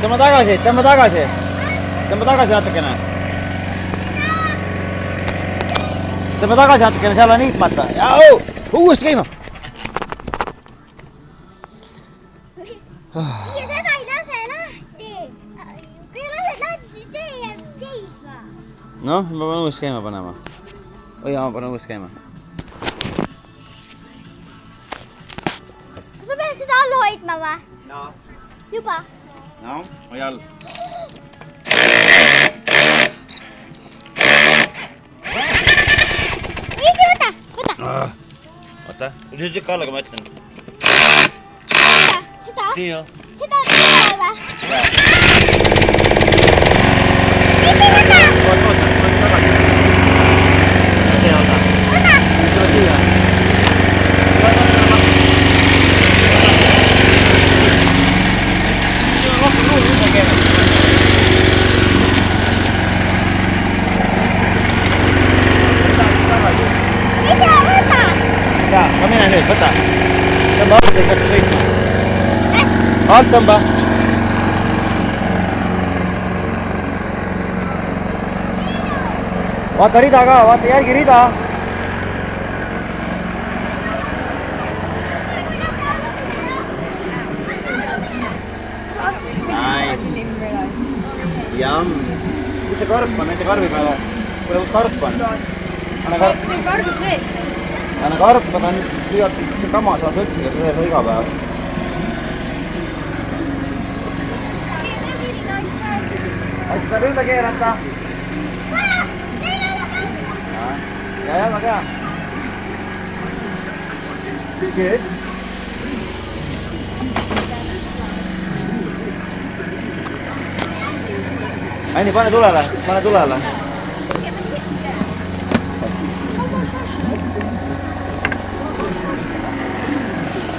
tõmba tagasi, tõmba tagasi. Tõmba tagasi natukene. Tõmba tagasi natukene, seal on niitmata. Uuesti käima. Ja seda ei lase lahti. Kui lased lahti, siis see jääb seisma. Noh, ma pean uuesti käima panema. Oi, ma panen uuesti käima. Kas ma pean seda all hoidma või? Jaa. Juba? No, oi all. Viisi, võta. Oota, nüüd tükk alla, kui ma ütlen. Seda? Nii jah. Seda või? Viisi, võta! Oota, tagasi. See oota. Võta! Tule siia. Rohkem ruumi üle keerata. Viisi, võta! Jaa, ma mine nüüd, võta. Tõmba alt, ei hakka sõitma. Alt tõmba. Vaata rida ka, vaata jälgi rida. Nice. Jam. Kus see karp on, nende karbi peale? Kuule, kus karp on? Anna karp. See on karbi sees. Anna karp, ma tahan lüüalt see kama saada võtta, see on iga päev. Aita seda ümber keerata. Ja, väga hea. Mis good? Aini, pane tulele, pane tulele.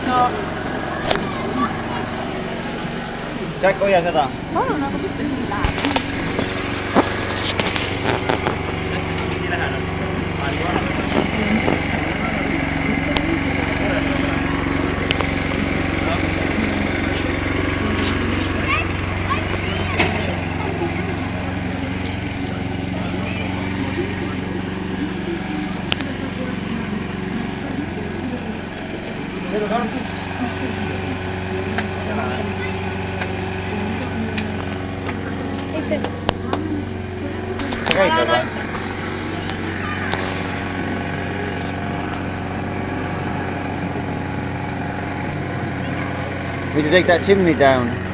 No, Jack, hoia seda. palun, aga mitte nii läheb. Ei see. Sa käid veel või? Would you take that chimney down?